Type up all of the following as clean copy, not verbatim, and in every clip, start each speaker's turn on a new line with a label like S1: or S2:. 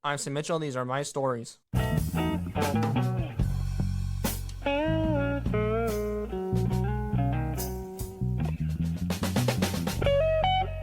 S1: I'm Sam Mitchell. These are my stories.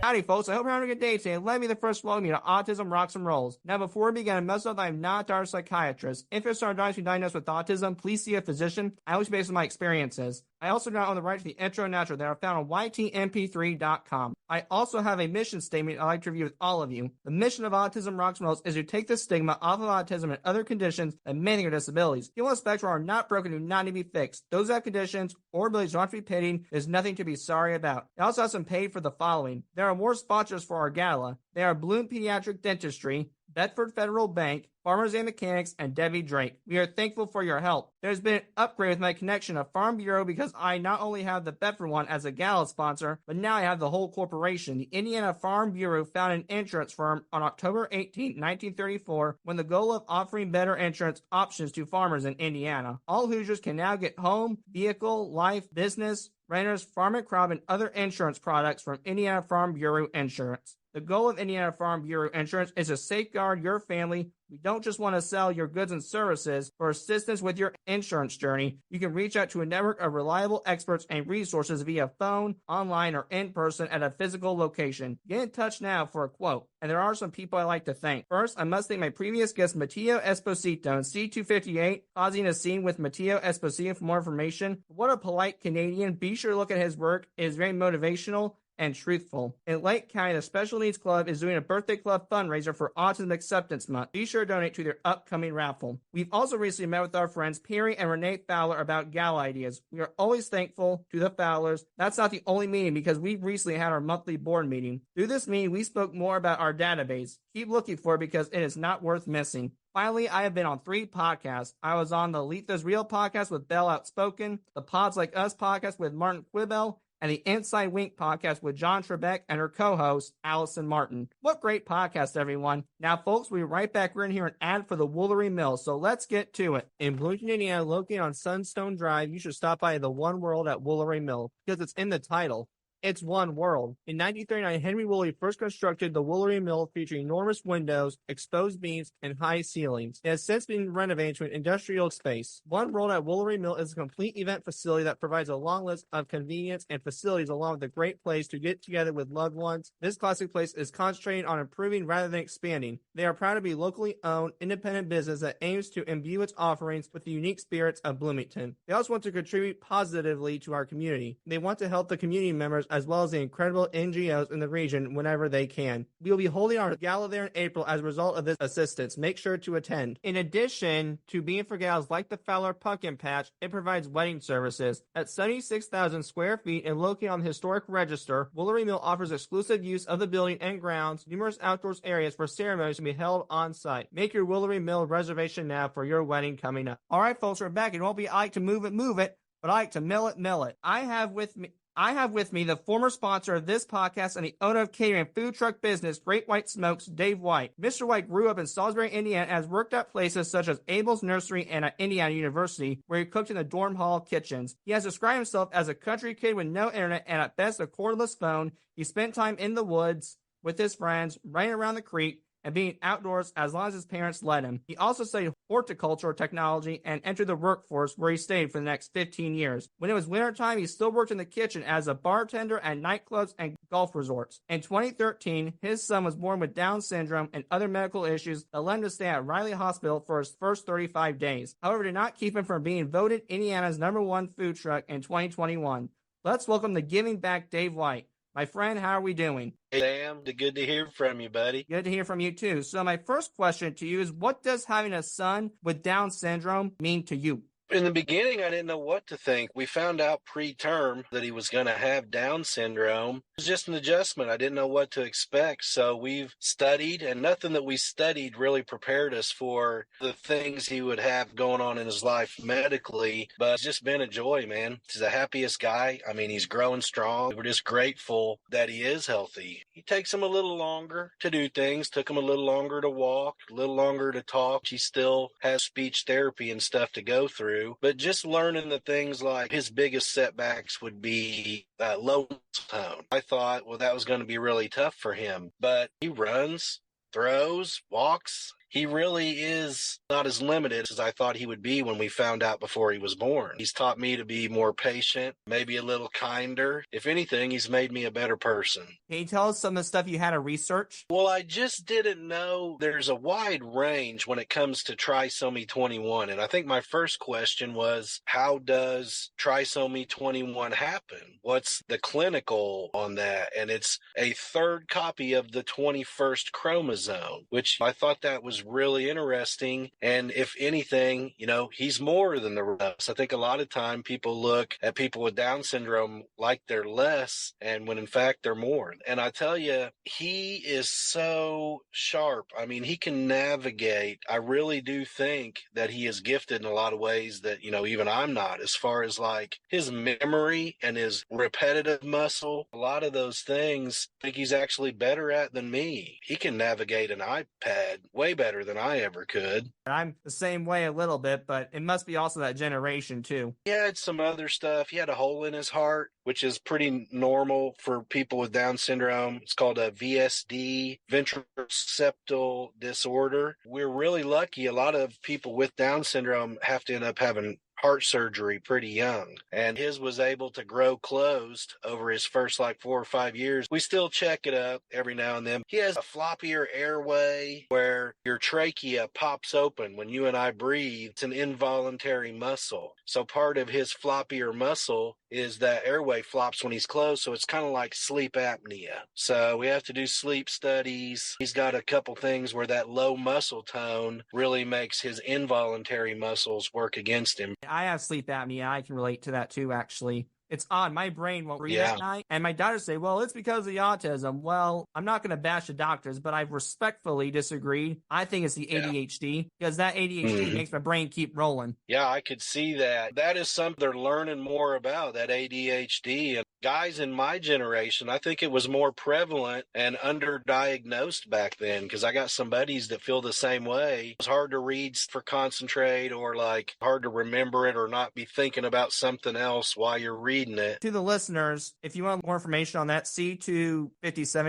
S1: Howdy, folks. I hope you're having a good day today. Let me the first welcome you to Autism Rocks and Rolls. Now, before we begin, I must note that I'm not our psychiatrist. If you're starting to be diagnosed with autism, please see a physician. I always base on my experiences. I also do not own the right to the intro and outro that are found on ytmp3.com. I also have a mission statement I'd like to review with all of you. The mission of Autism Rocks and Rolls is to take the stigma off of autism and other conditions that many are disabilities. People on the spectrum are not broken, do not need to be fixed. Those that have conditions or abilities don't have to be pitied. There's nothing to be sorry about. I also have some paid for the following. There are more sponsors for our gala. They are Bloom Pediatric Dentistry, Bedford Federal Bank, Farmers and Mechanics, and Debbie Drake. We are thankful for your help. There's been an upgrade with my connection to Farm Bureau because I not only have the Bedford one as a gala sponsor, but now I have the whole corporation. The Indiana Farm Bureau founded an insurance firm on October 18, 1934, when the goal of offering better insurance options to farmers in Indiana. All Hoosiers can now get home, vehicle, life, business, renters, farm and crop, and other insurance products from Indiana Farm Bureau Insurance. The goal of Indiana Farm Bureau Insurance is to safeguard your family. We don't just want to sell your goods and services. For assistance with your insurance journey, you can reach out to a network of reliable experts and resources via phone, online, or in person at a physical location. Get in touch now for a quote. And there are some people I like to thank. First, I must thank my previous guest, Matteo Esposito, in C258, causing a scene with Matteo Esposito. For more information, what a polite Canadian. Be sure to look at his work. It is very motivational and truthful. In Lake County, the Special Needs Club is doing a birthday club fundraiser for Autism Acceptance Month. Be sure to donate to their upcoming raffle. We've also recently met with our friends Perry and Renee Fowler about gala ideas. We are always thankful to the Fowlers. That's not the only meeting because we've recently had our monthly board meeting. Through this meeting, we spoke more about our database. Keep looking for it because it is not worth missing. Finally, I have been on 3 podcasts. I was on the Letha's Real podcast with Belle Outspoken, the Pods Like Us podcast with Martin Quibell, and the Inside Wink podcast with John Trebek and her co-host, Allison Martin. What great podcast, everyone. Now, folks, we'll be right back. We're going to hear an ad for the Woolery Mill, so let's get to it. In Bloomington, Indiana, located on Sunstone Drive, you should stop by the One World at Woolery Mill, because it's in the title. It's one world. In 1939, Henry Woolley first constructed the Woolery Mill, featuring enormous windows, exposed beams, and high ceilings. It has since been renovated to an industrial space. One World at Woolery Mill is a complete event facility that provides a long list of convenience and facilities along with a great place to get together with loved ones. This classic place is concentrating on improving rather than expanding. They are proud to be locally owned, independent business that aims to imbue its offerings with the unique spirits of Bloomington. They also want to contribute positively to our community. They want to help the community members as well as the incredible NGOs in the region whenever they can. We will be holding our gala there in April as a result of this assistance. Make sure to attend. In addition to being for galas like the Fowler Pumpkin Patch, it provides wedding services. At 76,000 square feet and located on the historic register, Woolery Mill offers exclusive use of the building and grounds, numerous outdoors areas for ceremonies to be held on site. Make your Woolery Mill reservation now for your wedding coming up. All right, folks, we're back. It won't be I like to move it, but I like to mill it. I have with me the former sponsor of this podcast and the owner of catering and food truck business, Great White Smokes, Dave White. Mr. White grew up in Salisbury, Indiana, and has worked at places such as Abel's Nursery and at Indiana University, where he cooked in the dorm hall kitchens. He has described himself as a country kid with no internet and at best a cordless phone. He spent time in the woods with his friends, running around the creek, and being outdoors as long as his parents let him. He also studied horticultural technology and entered the workforce, where he stayed for the next 15 years. When it was wintertime, he still worked in the kitchen as a bartender at nightclubs and golf resorts. In 2013, his son was born with Down syndrome and other medical issues that led him to stay at Riley Hospital for his first 35 days. However, it did not keep him from being voted Indiana's #1 food truck in 2021. Let's welcome the Giving Back Dave White. My friend, how are we doing?
S2: Hey, Sam. Good to hear from you, buddy.
S1: Good to hear from you, too. So my first question to you is, what does having a son with Down syndrome mean to you?
S2: In the beginning, I didn't know what to think. We found out preterm that he was going to have Down syndrome. It was just an adjustment. I didn't know what to expect. So we've studied, and nothing that we studied really prepared us for the things he would have going on in his life medically. But it's just been a joy, man. He's the happiest guy. I mean, he's growing strong. We're just grateful that he is healthy. He takes him a little longer to do things. Took him a little longer to walk, a little longer to talk. He still has speech therapy and stuff to go through. true, but just learning the things like his biggest setbacks would be low tone. I thought, well, that was going to be really tough for him, but he runs, throws, walks. He really is not as limited as I thought he would be when we found out before he was born. He's taught me to be more patient, maybe a little kinder. If anything, he's made me a better person.
S1: Can you tell us some of the stuff you had to research?
S2: Well, I just didn't know there's a wide range when it comes to trisomy 21. And I think my first question was, how does trisomy 21 happen? What's the clinical on that? And it's a third copy of the 21st chromosome, which I thought that was really interesting. And if anything, he's more than the rest. I think a lot of time people look at people with Down syndrome like they're less, and when in fact they're more. And I tell you, he is so sharp. I mean, he can navigate. I really do think that he is gifted in a lot of ways that, even I'm not, as far as like his memory and his repetitive muscle. A lot of those things I think he's actually better at than me. He can navigate an iPad way better than I ever could.
S1: I'm the same way a little bit, but it must be also that generation too.
S2: He had some other stuff. He had a hole in his heart, which is pretty normal for people with Down syndrome. It's called a VSD, ventroseptal disorder. We're really lucky. A lot of people with Down syndrome have to end up having heart surgery pretty young, and his was able to grow closed over his first 4 or 5 years. We still check it up every now and then. He has a floppier airway where your trachea pops open when you and I breathe. It's an involuntary muscle, so part of his floppier muscle is that airway flops when he's closed, so it's kind of like sleep apnea. So we have to do sleep studies. He's got a couple things where that low muscle tone really makes his involuntary muscles work against him.
S1: I have sleep apnea. I can relate to that too, actually. It's odd. My brain won't breathe at night. And my doctors say, well, it's because of the autism. Well, I'm not going to bash the doctors, but I respectfully disagree. I think it's the ADHD because that ADHD makes my brain keep rolling.
S2: Yeah, I could see that. That is something they're learning more about, that ADHD. And guys in my generation, I think it was more prevalent and underdiagnosed back then, because I got some buddies that feel the same way. It's hard to read for concentrate, or like hard to remember it, or not be thinking about something else while you're reading it.
S1: To the listeners, if you want more information on that, C257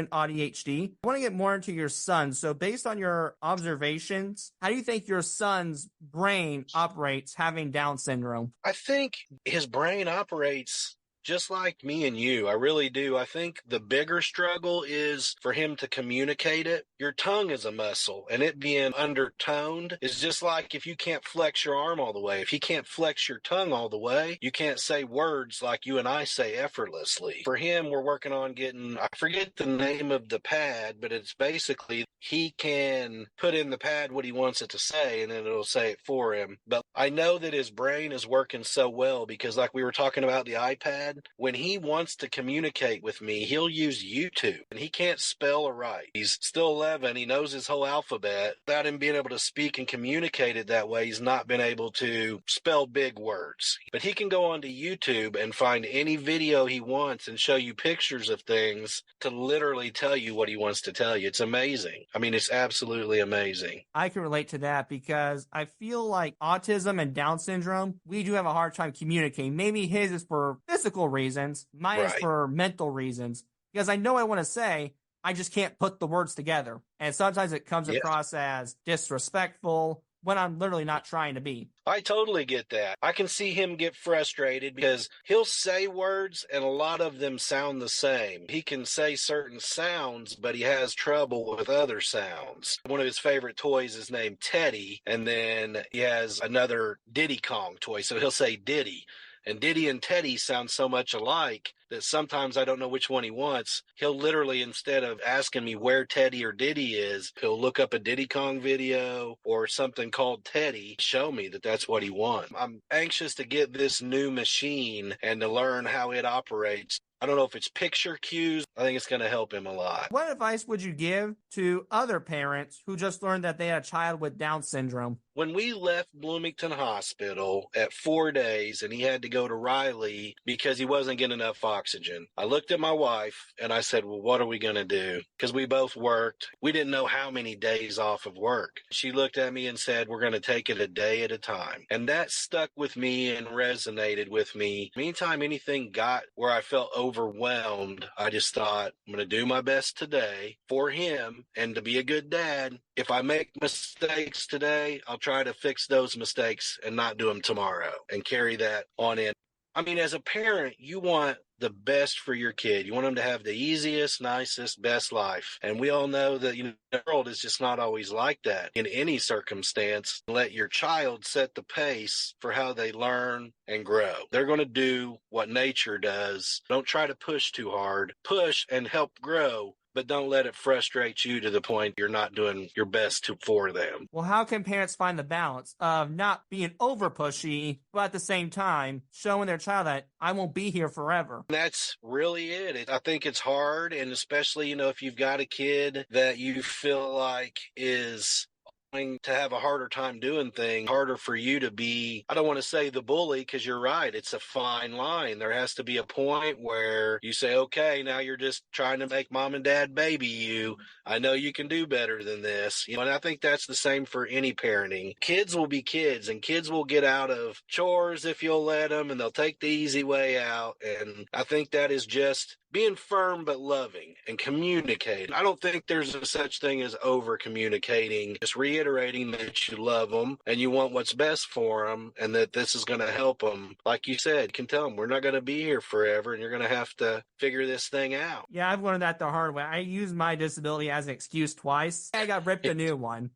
S1: ADHD. I want to get more into your son. So based on your observations, how do you think your son's brain operates having Down syndrome?
S2: I think his brain operates just like me and you. I really do. I think the bigger struggle is for him to communicate it. Your tongue is a muscle, and it being undertoned is just like if you can't flex your arm all the way. If you can't flex your tongue all the way, you can't say words like you and I say effortlessly. For him, we're working on getting, I forget the name of the pad, but it's basically he can put in the pad what he wants it to say, and then it'll say it for him. But I know that his brain is working so well because, like we were talking about the iPad, when he wants to communicate with me, he'll use YouTube, and he can't spell or write. He's still 11. He knows his whole alphabet. Without him being able to speak and communicate it that way, he's not been able to spell big words. But he can go onto YouTube and find any video he wants and show you pictures of things to literally tell you what he wants to tell you. It's amazing. I mean, it's absolutely amazing.
S1: I can relate to that because I feel like autism and Down syndrome, we do have a hard time communicating. Maybe his is for physical reasons, mine is for mental reasons, because I know I want to say, I just can't put the words together. And sometimes it comes across as disrespectful when I'm literally not trying to be.
S2: I totally get that. I can see him get frustrated because he'll say words and a lot of them sound the same. He can say certain sounds, but he has trouble with other sounds. One of his favorite toys is named Teddy, and then he has another Diddy Kong toy, so he'll say Diddy. And Diddy and Teddy sound so much alike that sometimes I don't know which one he wants. He'll literally, instead of asking me where Teddy or Diddy is, he'll look up a Diddy Kong video or something called Teddy, show me that that's what he wants. I'm anxious to get this new machine and to learn how it operates. I don't know if it's picture cues. I think it's going to help him a lot.
S1: What advice would you give to other parents who just learned that they had a child with Down syndrome?
S2: When we left Bloomington Hospital at 4 days and he had to go to Riley because he wasn't getting enough oxygen, I looked at my wife and I said, well, what are we going to do? Because we both worked. We didn't know how many days off of work. She looked at me and said, we're going to take it a day at a time. And that stuck with me and resonated with me. Anytime anything got where I felt overwhelmed, I just thought, I'm going to do my best today for him and to be a good dad. If I make mistakes today, I'll try to fix those mistakes and not do them tomorrow and carry that on in. I mean, as a parent, you want the best for your kid. You want them to have the easiest, nicest, best life. And we all know that, the world is just not always like that in any circumstance. Let your child set the pace for how they learn and grow. They're going to do what nature does. Don't try to push too hard. Push and help grow, but don't let it frustrate you to the point you're not doing your best for them.
S1: Well, how can parents find the balance of not being over pushy, but at the same time showing their child that I won't be here forever?
S2: That's really it. I think it's hard, and especially, if you've got a kid that you feel like is going to have a harder time doing things, harder for you to be, I don't want to say the bully, because you're right, it's a fine line. There has to be a point where you say, okay, now you're just trying to make mom and dad baby you. I know you can do better than this. And I think that's the same for any parenting. Kids will be kids, and kids will get out of chores if you'll let them, and they'll take the easy way out. And I think that is just being firm but loving and communicating. I don't think there's a such thing as over communicating. Just reiterating that you love them and you want what's best for them and that this is going to help them. Like you said, you can tell them we're not going to be here forever and you're going to have to figure this thing out.
S1: Yeah, I've learned that the hard way. I used my disability as an excuse twice. I got ripped a new one.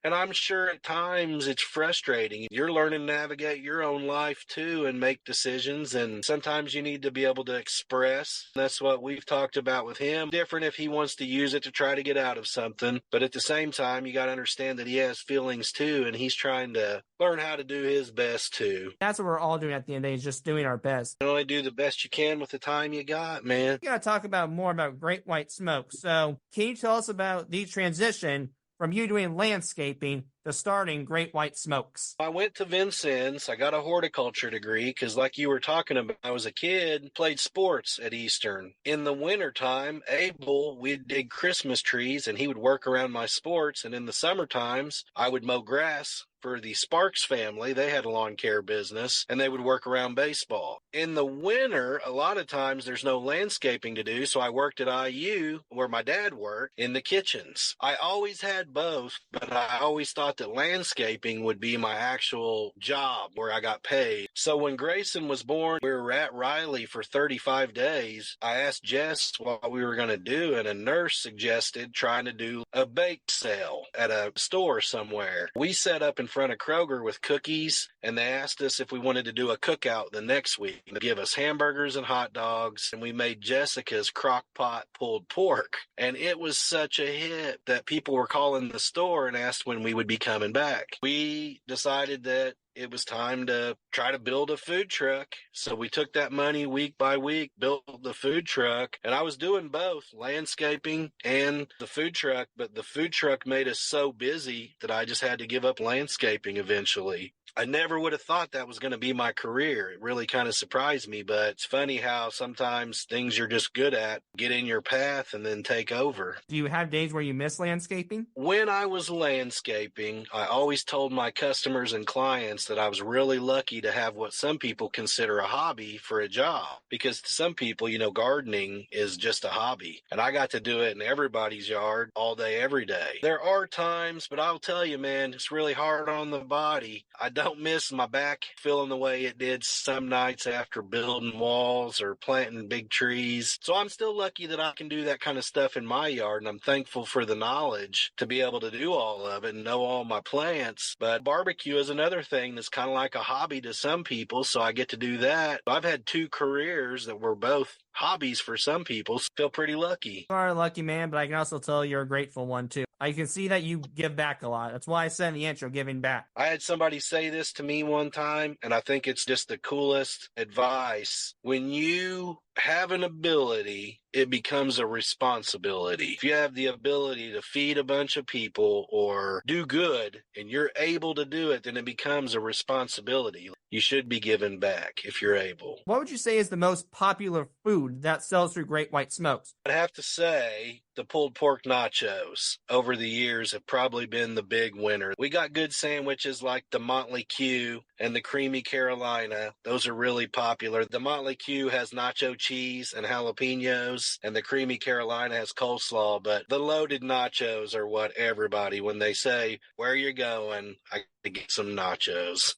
S2: And I'm sure at times it's frustrating. You're learning to navigate your own life too and make decisions. And sometimes you need to be able to express. That's what we've talked about with him. Different if he wants to use it to try to get out of something. But at the same time, you got to understand that he has feelings too. And he's trying to learn how to do his best too.
S1: That's what we're all doing at the end of the day, is just doing our best.
S2: You only do the best you can with the time you got, man.
S1: We got to talk about more about Great White Smoke. So can you tell us about the transition from you doing landscaping to starting Great White Smokes?
S2: I went to Vincennes. I got a horticulture degree because, like you were talking about, I was a kid, played sports at Eastern. In the wintertime, Abel, we'd dig Christmas trees and he would work around my sports. And in the summer times, I would mow grass for the Sparks family. They had a lawn care business and they would work around baseball. In the winter, a lot of times there's no landscaping to do. So I worked at IU where my dad worked in the kitchens. I always had both, but I always thought that landscaping would be my actual job where I got paid. So when Grayson was born, we were at Riley for 35 days. I asked Jess what we were going to do, and a nurse suggested trying to do a bake sale at a store somewhere. We set up in front of Kroger with cookies, and they asked us if we wanted to do a cookout the next week. They give us hamburgers and hot dogs, and we made Jessica's crock pot pulled pork. And it was such a hit that people were calling the store and asked when we would be coming back. We decided that it was time to try to build a food truck. So we took that money week by week, built the food truck, and I was doing both landscaping and the food truck, but the food truck made us so busy that I just had to give up landscaping eventually. I never would have thought that was going to be my career. It really kind of surprised me, but it's funny how sometimes things you're just good at get in your path and then take over.
S1: Do you have days where you miss landscaping?
S2: When I was landscaping, I always told my customers and clients that I was really lucky to have what some people consider a hobby for a job. Because to some people, gardening is just a hobby. And I got to do it in everybody's yard all day, every day. There are times, but I'll tell you, man, it's really hard on the body. I don't miss my back feeling the way it did some nights after building walls or planting big trees. So I'm still lucky that I can do that kind of stuff in my yard, and I'm thankful for the knowledge to be able to do all of it and know all my plants. But barbecue is another thing that's kind of like a hobby to some people, so I get to do that. I've had 2 careers that were both hobbies for some people. Feel pretty lucky.
S1: You are a lucky man, but I can also tell you're a grateful one too. I can see that you give back a lot. That's why I said in the intro, giving back.
S2: I had somebody say this to me one time, and I think it's just the coolest advice. When you have an ability, it becomes a responsibility. If you have the ability to feed a bunch of people or do good and you're able to do it, then it becomes a responsibility. You should be giving back if you're able.
S1: What would you say is the most popular food that sells through Great White Smokes?
S2: I'd have to say the pulled pork nachos over the years have probably been the big winner. We got good sandwiches like the Motley Q and the Creamy Carolina. Those are really popular. The Motley Q has nacho cheese and jalapenos, and the Creamy Carolina has coleslaw, but the loaded nachos are what everybody, when they say, where you going, I to get some nachos.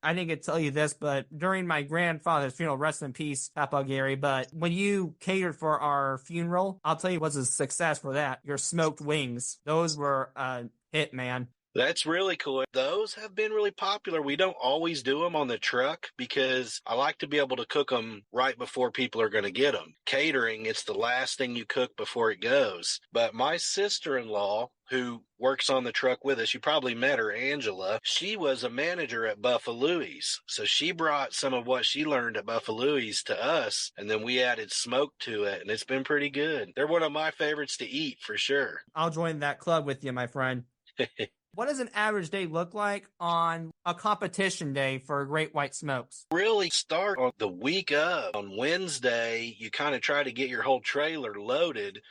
S1: I didn't get to tell you this, but during my grandfather's funeral, rest in peace, Papa Gary, but when you catered for our funeral, I'll tell you what's a success for that. Your smoked wings. Those were a hit, man.
S2: That's really cool. Those have been really popular. We don't always do them on the truck because I like to be able to cook them right before people are going to get them. Catering, it's the last thing you cook before it goes. But my sister-in-law, who works on the truck with us, you probably met her, Angela. She was a manager at Buffalo's. So she brought some of what she learned at Buffalo's to us, and then we added smoke to it, and it's been pretty good. They're one of my favorites to eat for sure.
S1: I'll join that club with you, my friend. What does an average day look like on a competition day for Great White Smokes?
S2: Really start on the week of. On Wednesday, you kind of try to get your whole trailer loaded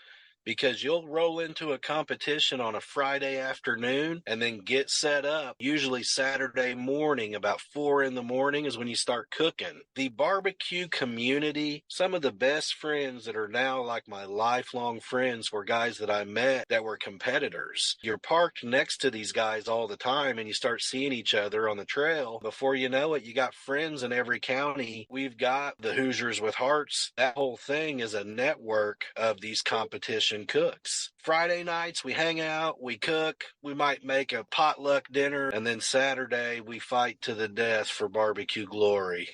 S2: because you'll roll into a competition on a Friday afternoon and then get set up. Usually Saturday morning, about 4 in the morning is when you start cooking. The barbecue community, some of the best friends that are now like my lifelong friends were guys that I met that were competitors. You're parked next to these guys all the time and you start seeing each other on the trail. Before you know it, you got friends in every county. We've got the Hoosiers with Hearts. That whole thing is a network of these competitions cooks. Friday nights we hang out, we cook, we might make a potluck dinner, and then Saturday we fight to the death for barbecue glory.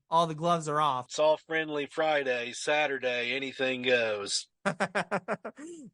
S1: All the gloves are off.
S2: It's all friendly Friday, Saturday, anything goes.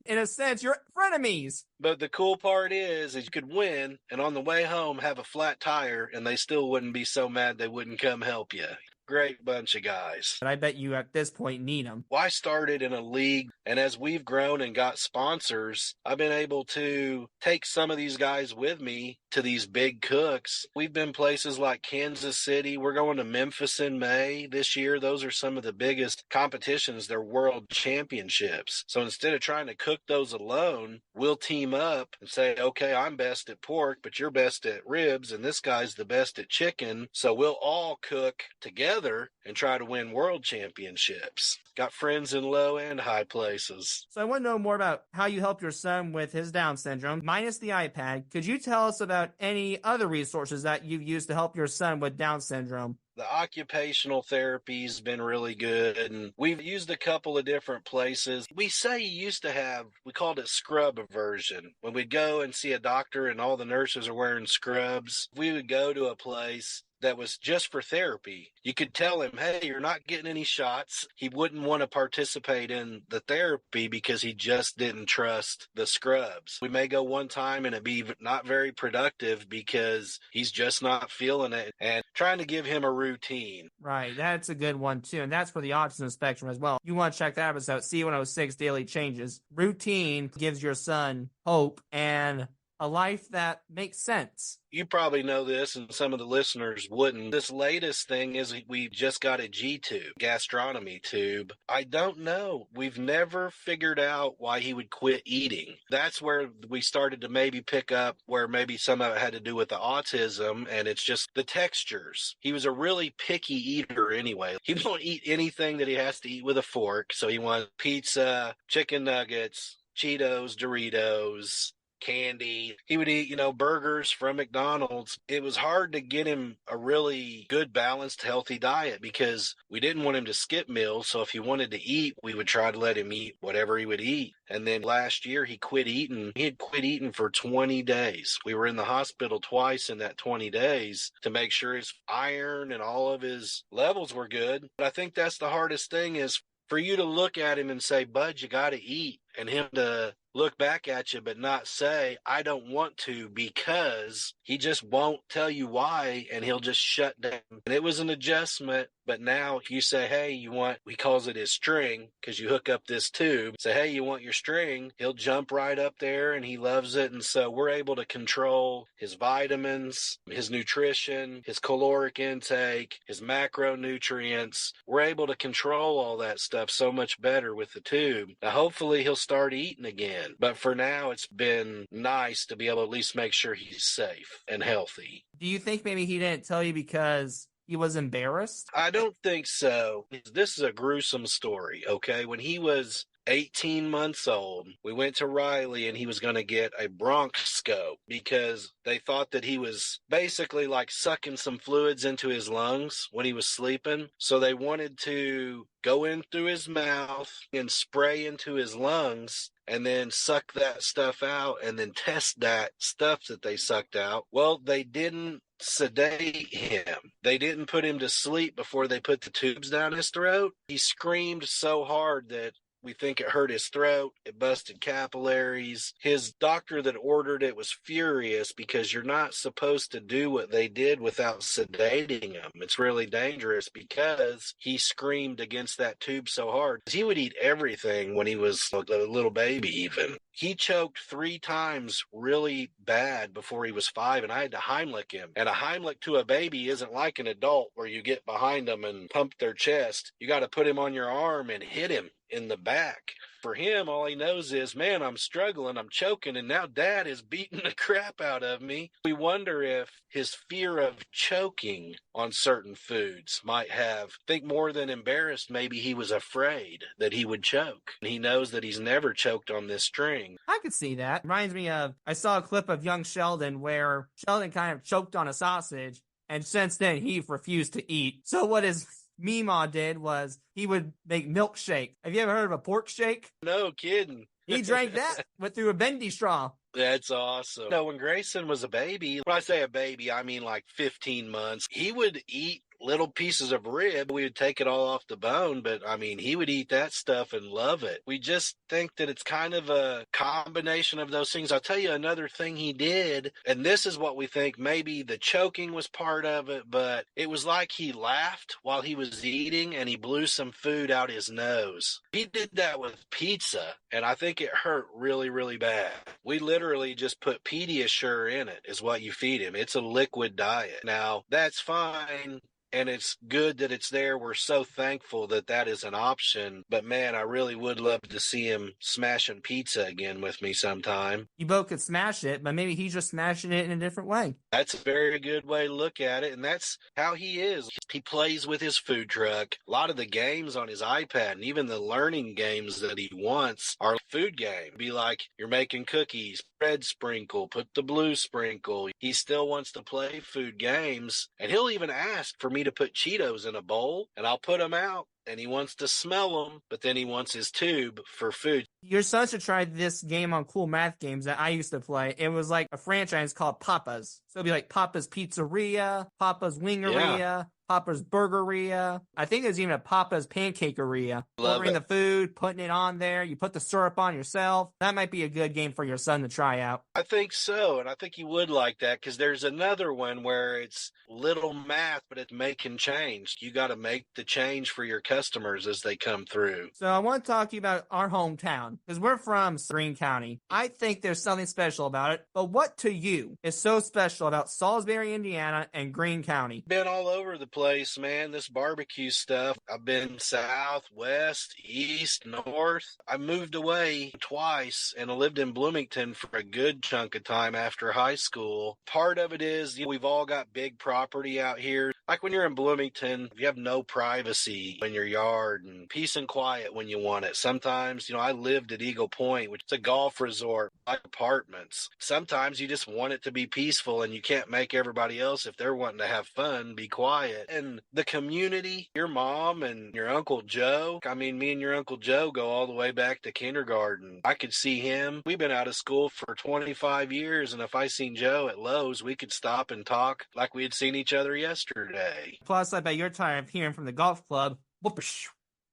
S1: In a sense, you're frenemies.
S2: But the cool part is you could win and on the way home have a flat tire and they still wouldn't be so mad they wouldn't come help you. Great bunch of guys.
S1: But I bet you at this point need them.
S2: Well, I started in a league, and as we've grown and got sponsors, I've been able to take some of these guys with me to these big cooks. We've been places like Kansas City. We're going to Memphis in May this year. Those are some of the biggest competitions. They're world championships. So instead of trying to cook those alone, we'll team up and say, okay, I'm best at pork, but you're best at ribs, and this guy's the best at chicken. So we'll all cook together and try to win world championships. Got friends in low and high places.
S1: So I want to know more about how you help your son with his Down syndrome. Minus the iPad, could you tell us about any other resources that you've used to help your son with Down syndrome?
S2: The occupational therapy's been really good, and we've used a couple of different places. We used to have, we called it scrub aversion. When we'd go and see a doctor and all the nurses are wearing scrubs, we would go to a place that was just for therapy. You could tell him, hey, you're not getting any shots. He wouldn't want to participate in the therapy because he just didn't trust the scrubs. We may go one time and it be not very productive because he's just not feeling it and trying to give him a routine.
S1: Right, that's a good one too. And that's for the autism spectrum as well. You want to check that episode, C106 Daily Changes. Routine gives your son hope and a life that makes sense.
S2: You probably know this, and some of the listeners wouldn't. This latest thing is we just got a G-tube, gastronomy tube. I don't know. We've never figured out why he would quit eating. That's where we started to maybe pick up where maybe some of it had to do with the autism, and it's just the textures. He was a really picky eater anyway. He won't eat anything that he has to eat with a fork, so he wants pizza, chicken nuggets, Cheetos, Doritos, candy. He would eat, burgers from McDonald's. It was hard to get him a really good, balanced, healthy diet because we didn't want him to skip meals. So if he wanted to eat, we would try to let him eat whatever he would eat. And then last year he quit eating. He had quit eating for 20 days. We were in the hospital twice in that 20 days to make sure his iron and all of his levels were good. But I think that's the hardest thing is for you to look at him and say, bud, you got to eat. and him to look back at you but not say, I don't want to, because he just won't tell you why, and he'll just shut down. And it was an adjustment, but now if you say, hey, you want, he calls it his string, because you hook up this tube, say, hey, you want your string, he'll jump right up there, and he loves it. And so we're able to control his vitamins, his nutrition, his caloric intake, his macronutrients. We're able to control all that stuff so much better with the tube. Now, hopefully he'll start eating again. But for now, it's been nice to be able to at least make sure he's safe and healthy.
S1: Do you think maybe he didn't tell you because he was embarrassed?
S2: I don't think so. This is a gruesome story, okay? When he was 18 months old, we went to Riley and he was going to get a bronchoscope because they thought that he was basically like sucking some fluids into his lungs when he was sleeping. So they wanted to go in through his mouth and spray into his lungs and then suck that stuff out and then test that stuff that they sucked out. Well, they didn't sedate him. They didn't put him to sleep before they put the tubes down his throat. He screamed so hard that we think it hurt his throat. It busted capillaries. His doctor that ordered it was furious because you're not supposed to do what they did without sedating him. It's really dangerous because he screamed against that tube so hard. He would eat everything when he was a little baby even. He choked 3 times really bad before he was 5, and I had to Heimlich him. And a Heimlich to a baby isn't like an adult where you get behind them and pump their chest. You got to put him on your arm and hit him in the back. For him, all he knows is, man, I'm struggling, I'm choking, and now Dad is beating the crap out of me. We wonder if his fear of choking on certain foods might have, think more than embarrassed, maybe he was afraid that he would choke. He knows that he's never choked on this string.
S1: I could see that. Reminds me of, I saw a clip of young Sheldon where Sheldon kind of choked on a sausage, and since then he refused to eat. So what his Meemaw did was he would make milkshake. Have you ever heard of a pork shake?
S2: No kidding.
S1: He drank that through a bendy straw.
S2: That's awesome. No, when Grayson was a baby, when I say a baby, I mean like 15 months, he would eat little pieces of rib. We would take it all off the bone, but I mean, he would eat that stuff and love it. We just think that it's kind of a combination of those things. I'll tell you another thing he did, and this is what we think maybe the choking was part of it, but it was like he laughed while he was eating and he blew some food out his nose. He did that with pizza, and I think it hurt really, really bad. We literally just put Pediasure in it is what you feed him. It's a liquid diet. Now, that's fine. And it's good that it's there. We're so thankful that that is an option. But man, I really would love to see him smashing pizza again with me sometime.
S1: You both could smash it, but maybe he's just smashing it in a different way.
S2: That's a very good way to look at it. And that's how he is. He plays with his food truck. A lot of the games on his iPad and even the learning games that he wants are food game. Be like, you're making cookies, red sprinkle, put the blue sprinkle. He still wants to play food games. And he'll even ask for me to put Cheetos in a bowl, and I'll put them out. And he wants to smell them, but then he wants his tube for food.
S1: Your son should try this game on Cool Math Games that I used to play. It was like a franchise called Papa's. So it'd be like Papa's Pizzeria, Papa's Wingeria, Papa's Burgeria. I think there's even a Papa's Pancakeria. Ordering the food, putting it on there. You put the syrup on yourself. That might be a good game for your son to try out.
S2: I think so, and I think he would like that because there's another one where it's little math, but it's making change. You got to make the change for your customers as they come through.
S1: So I want to talk to you about our hometown because we're from Greene County. I think there's something special about it, but what to you is so special about Salisbury, Indiana and Greene County?
S2: Been all over the place, man. This barbecue stuff. I've been south, west, east, north. I moved away twice and I lived in Bloomington for a good chunk of time after high school. Part of it is, we've all got big property out here. Like when you're in Bloomington, you have no privacy in your yard and peace and quiet when you want it. Sometimes, I lived at Eagle Point, which is a golf resort, like apartments. Sometimes you just want it to be peaceful and you can't make everybody else, if they're wanting to have fun, be quiet. And the community, your mom and your Uncle Joe, me and your Uncle Joe go all the way back to kindergarten. I could see him. We've been out of school for 25 years, and if I seen Joe at Lowe's, we could stop and talk like we had seen each other yesterday.
S1: Plus, I bet you're tired of hearing from the golf club, whoopsh,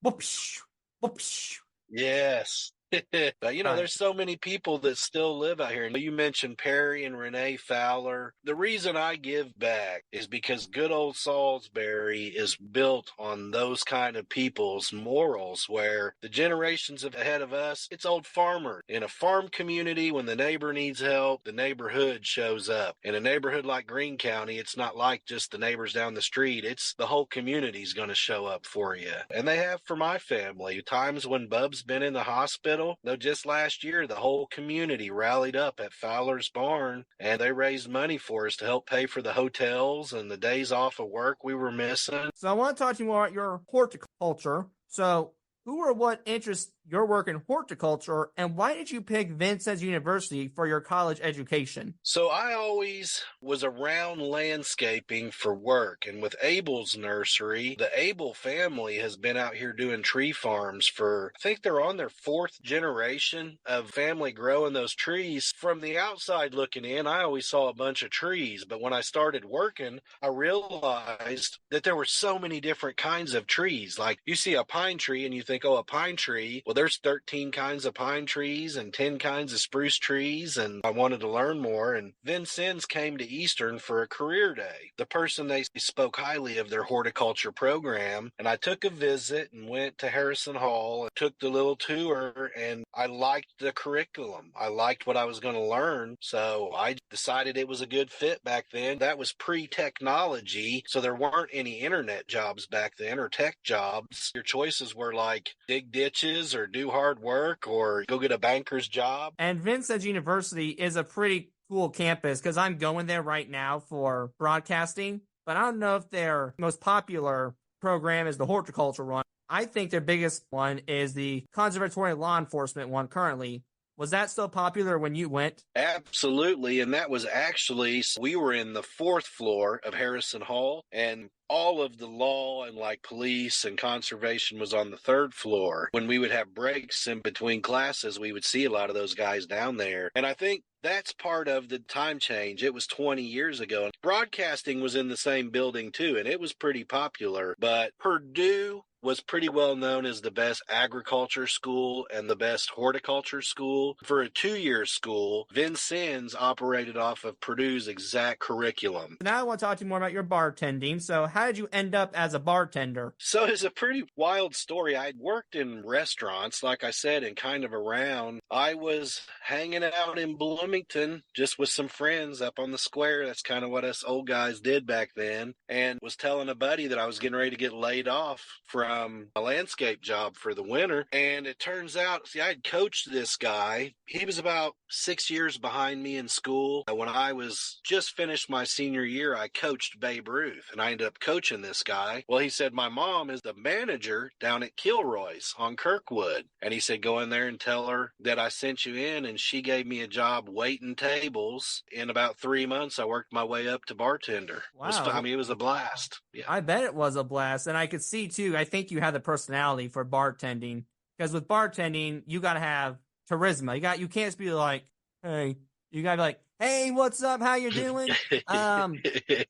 S1: whoopsh, whoopsh.
S2: Yes. But,
S1: Right.
S2: there's so many people that still live out here. And you mentioned Perry and Renee Fowler. The reason I give back is because good old Salisbury is built on those kind of people's morals, where the generations ahead of us, it's old farmer. In a farm community, when the neighbor needs help, the neighborhood shows up. In a neighborhood like Greene County, it's not like just the neighbors down the street. It's the whole community's going to show up for you. And they have for my family. Times when Bub's been in the hospital, just last year, the whole community rallied up at Fowler's Barn, and they raised money for us to help pay for the hotels and the days off of work we were missing.
S1: So I want to talk to you more about your horticulture. So who or what interests your work in horticulture, and why did you pick Vincennes University for your college education?
S2: So I always was around landscaping for work, and with Abel's nursery, the Abel family has been out here doing tree farms for, I think they're on their 4th generation of family growing those trees. From the outside looking in, I always saw a bunch of trees, but when I started working, I realized that there were so many different kinds of trees. Like, you see a pine tree and you think, oh, a pine tree. Well, there's 13 kinds of pine trees and 10 kinds of spruce trees, and I wanted to learn more. And Vincennes came to Eastern for a career day. The person, they spoke highly of their horticulture program, and I took a visit and went to Harrison Hall and took the little tour, and I liked the curriculum. I liked what I was going to learn, so I decided it was a good fit back then. That was pre-technology, so there weren't any internet jobs back then or tech jobs. Your choices were like dig ditches or do hard work or go get a banker's job.
S1: And Vincennes University is a pretty cool campus because I'm going there right now for broadcasting, but I don't know if their most popular program is the horticulture one. I think their biggest one is the conservatory law enforcement one currently. Was that still popular when you went?
S2: Absolutely. And that was actually, we were in the 4th floor of Harrison Hall, and all of the law and like police and conservation was on the 3rd floor. When we would have breaks in between classes, we would see a lot of those guys down there. And I think that's part of the time change. It was 20 years ago. Broadcasting was in the same building too, and it was pretty popular. But Purdue was pretty well known as the best agriculture school and the best horticulture school. For a 2-year school, Vincennes operated off of Purdue's exact curriculum.
S1: Now I want to talk to you more about your bartending. So how did you end up as a bartender?
S2: So it's a pretty wild story. I worked in restaurants, like I said, and kind of around. I was hanging out in Bloomington just with some friends up on the square. That's kind of what us old guys did back then. And was telling a buddy that I was getting ready to get laid off from a landscape job for the winter. And it turns out, I had coached this guy. He was about 6 years behind me in school. When I was just finished my senior year, I coached Babe Ruth, and I ended up coaching this guy. Well, he said, my mom is the manager down at Kilroy's on Kirkwood. And he said, go in there and tell her that I sent you in. And she gave me a job waiting tables. In about 3 months, I worked my way up to bartender.
S1: Wow.
S2: It was a blast. Yeah.
S1: I bet it was a blast. And I could see too, I think you had the personality for bartending, because with bartending, you got to have charisma. You can't just be like, hey, you got to be like, hey, what's up? How you doing?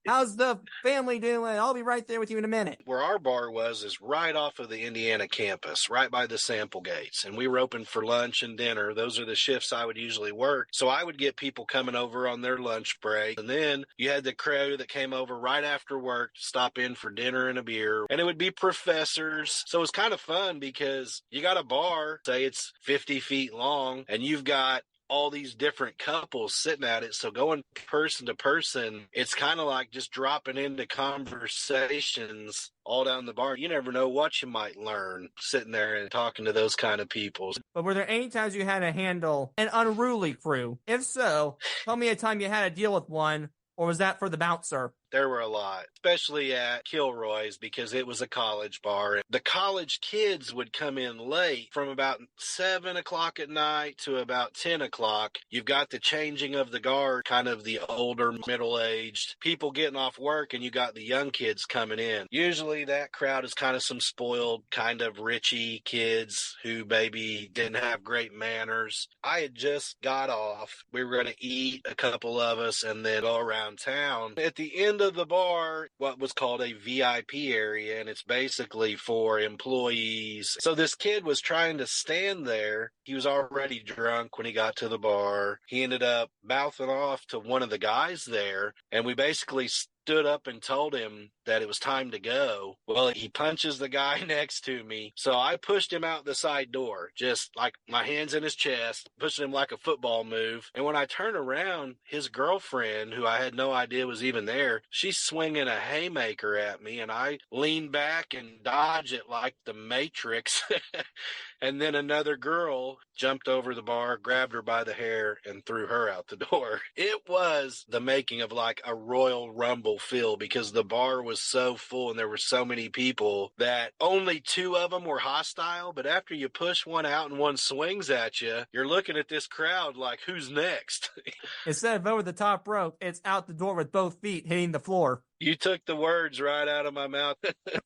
S1: How's the family doing? I'll be right there with you in a minute.
S2: Where our bar was is right off of the Indiana campus, right by the sample gates. And we were open for lunch and dinner. Those are the shifts I would usually work. So I would get people coming over on their lunch break. And then you had the crew that came over right after work to stop in for dinner and a beer. And it would be professors. So it was kind of fun because you got a bar, say it's 50 feet long, and you've got all these different couples sitting at it. So going person to person, it's kind of like just dropping into conversations all down the bar. You never know what you might learn sitting there and talking to those kind of people.
S1: But were there any times you had to handle an unruly crew? If so, tell me a time you had to deal with one, or was that for the bouncer?
S2: There were a lot, especially at Kilroy's, because it was a college bar. The college kids would come in late from about 7 o'clock at night to about 10 o'clock. You've got the changing of the guard, kind of the older, middle-aged people getting off work, and you got the young kids coming in. Usually that crowd is kind of some spoiled, kind of richy kids who maybe didn't have great manners. I had just got off. We were going to eat, a couple of us, and then go around town. At the end of the bar, what was called a VIP area, and it's basically for employees. So this kid was trying to stand there. He was already drunk when he got to the bar. He ended up mouthing off to one of the guys there, and we basically stood up and told him that it was time to go. Well, he punches the guy next to me. So I pushed him out the side door, just like my hands in his chest, pushing him like a football move. And when I turned around, his girlfriend, who I had no idea was even there, she's swinging a haymaker at me, and I leaned back and dodged it like the Matrix. And then another girl jumped over the bar, grabbed her by the hair, and threw her out the door. It was the making of like a Royal Rumble feel, because the bar was so full and there were so many people that only two of them were hostile. But after you push one out and one swings at you, you're looking at this crowd like, who's next?
S1: Instead of over the top rope, it's out the door with both feet hitting the floor.
S2: You took the words right out of my mouth.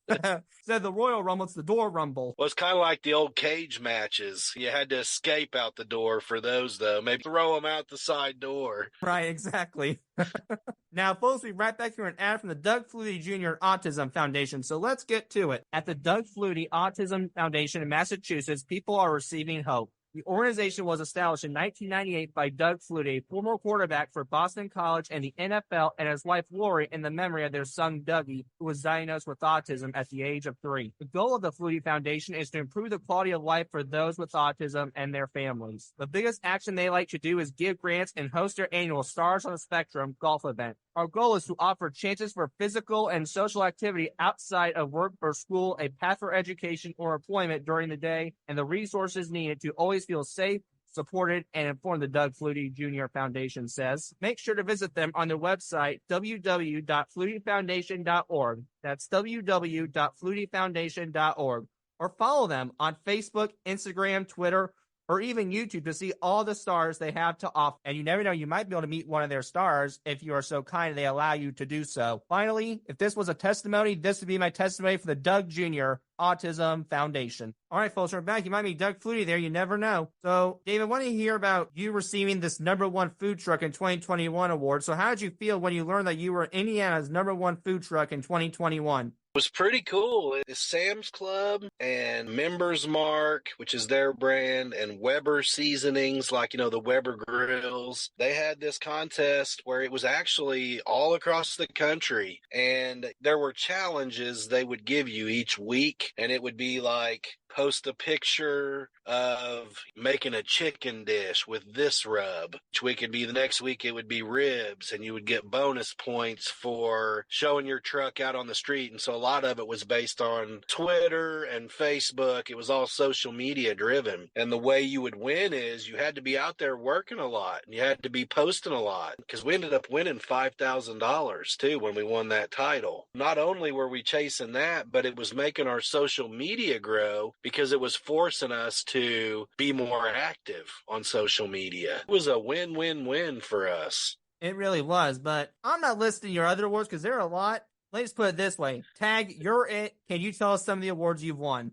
S1: Instead of the Royal Rumble, it's the Door Rumble.
S2: Well, it's kind of like the old cage matches. You had to escape out the door for those, though. Maybe throw them out the side door.
S1: Right, exactly. Now, folks, we'll be right back here an ad from the Doug Flutie Jr. Autism Foundation, so let's get to it. At the Doug Flutie Autism Foundation in Massachusetts, people are receiving hope. The organization was established in 1998 by Doug Flutie, former quarterback for Boston College and the NFL, and his wife Lori, in the memory of their son Dougie, who was diagnosed with autism at the age of 3. The goal of the Flutie Foundation is to improve the quality of life for those with autism and their families. The biggest action they like to do is give grants and host their annual Stars on the Spectrum golf event. Our goal is to offer chances for physical and social activity outside of work or school, a path for education or employment during the day, and the resources needed to always feel safe, supported, and informed, the Doug Flutie Jr. Foundation says. Make sure to visit them on their website, www.flutiefoundation.org. That's www.flutiefoundation.org. Or follow them on Facebook, Instagram, Twitter, or even YouTube to see all the stars they have to offer. And you never know, you might be able to meet one of their stars if you are so kind they allow you to do so. Finally, if this was a testimony, this would be my testimony for the Doug Jr. Autism Foundation. All right, folks, we're back. You might meet Doug Flutie there. You never know. So, David, I want to hear about you receiving this #1 food truck in 2021 award. So how did you feel when you learned that you were Indiana's #1 food truck in 2021?
S2: Was pretty cool. It's Sam's Club and Members Mark, which is their brand, and Weber Seasonings, like, the Weber grills. They had this contest where it was actually all across the country, and there were challenges they would give you each week, and it would be like, post a picture of making a chicken dish with this rub. Each week it'd be, the next week it would be ribs, and you would get bonus points for showing your truck out on the street. And so a lot of it was based on Twitter and Facebook. It was all social media driven. And the way you would win is you had to be out there working a lot, and you had to be posting a lot, because we ended up winning $5,000 too when we won that title. Not only were we chasing that, but it was making our social media grow, because it was forcing us to be more active on social media. It was a win-win-win for us.
S1: It really was, but I'm not listing your other awards because there are a lot. Let's put it this way. Tag, you're it. Can you tell us some of the awards you've won?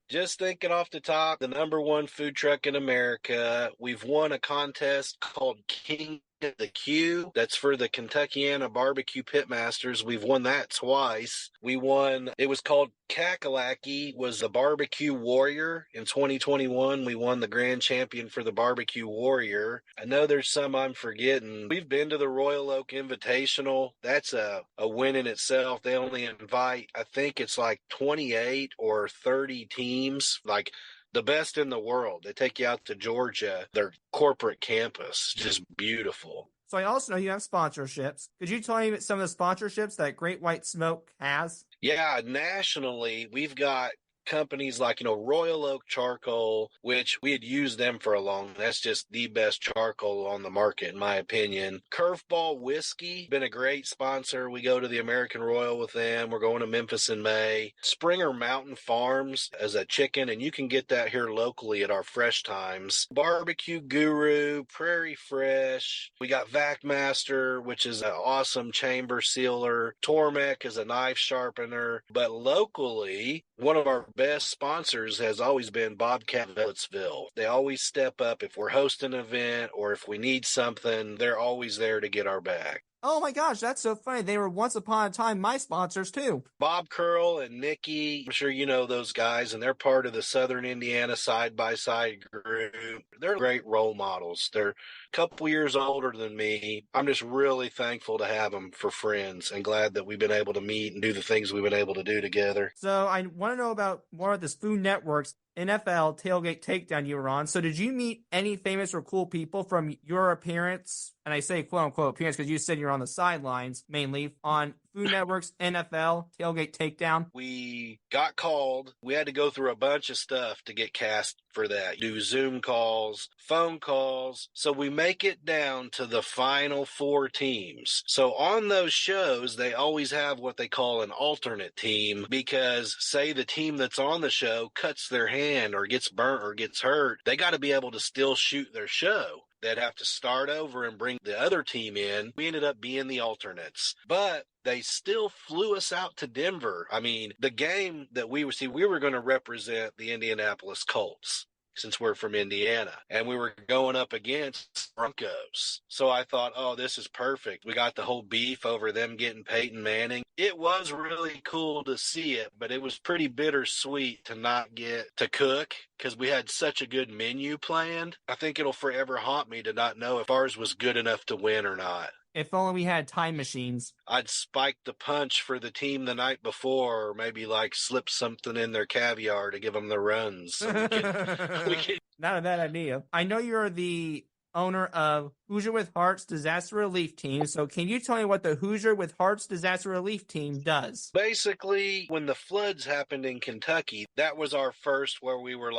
S2: Just thinking off the top, the #1 food truck in America. We've won a contest called King of the Q. That's for the Kentuckiana Barbecue Pitmasters. We've won that twice. We won, it was called Kakalaki, was the Barbecue Warrior. In 2021, we won the grand champion for the Barbecue Warrior. I know there's some I'm forgetting. We've been to the Royal Oak Invitational. That's a win in itself. They only invite, I think it's like 28 or 30 teams, like the best in the world. They take you out to Georgia, their corporate campus. Just beautiful.
S1: So I also know you have sponsorships. Could you tell me some of the sponsorships that Great White Smoke has?
S2: Yeah, nationally, we've got companies like, Royal Oak Charcoal, which we had used them for a long. That's just the best charcoal on the market, in my opinion. Curveball Whiskey, been a great sponsor. We go to the American Royal with them. We're going to Memphis in May. Springer Mountain Farms as a chicken, and you can get that here locally at our Fresh Times. Barbecue Guru, Prairie Fresh. We got Vacmaster, which is an awesome chamber sealer. Tormek is a knife sharpener. But locally, one of our best sponsors has always been Bobcat Villetsville. They always step up if we're hosting an event or if we need something. They're always there to get our back.
S1: Oh my gosh, that's so funny. They were once upon a time my sponsors too.
S2: Bob Curl and Nikki, I'm sure you know those guys, and they're part of the Southern Indiana side-by-side group. They're great role models. They're a couple years older than me. I'm just really thankful to have them for friends and glad that we've been able to meet and do the things we've been able to do together.
S1: So I want to know about more of this Food Network's NFL tailgate takedown you were on. So did you meet any famous or cool people from your appearance? And I say quote unquote appearance because you said you're on the sidelines mainly on Food Network's NFL tailgate takedown.
S2: We got called. We had to go through a bunch of stuff to get cast for that. Do Zoom calls, phone calls. So we make it down to the final 4 teams. So on those shows, they always have what they call an alternate team because say the team that's on the show cuts their hand or gets burnt or gets hurt, they got to be able to still shoot their show. They'd have to start over and bring the other team in. We ended up being the alternates. But they still flew us out to Denver. I mean, the game that we were going to represent the Indianapolis Colts since we're from Indiana, and we were going up against Broncos. So I thought, oh, this is perfect. We got the whole beef over them getting Peyton Manning. It was really cool to see it, but it was pretty bittersweet to not get to cook because we had such a good menu planned. I think it'll forever haunt me to not know if ours was good enough to win or not.
S1: If only we had time machines.
S2: I'd spiked the punch for the team the night before, or maybe like slip something in their caviar to give them the runs. So we could...
S1: Not a bad idea. I know you're the owner of Hoosier with Heart's Disaster Relief Team. So can you tell me what the Hoosier with Heart's Disaster Relief Team does?
S2: Basically, when the floods happened in Kentucky, that was our first where we were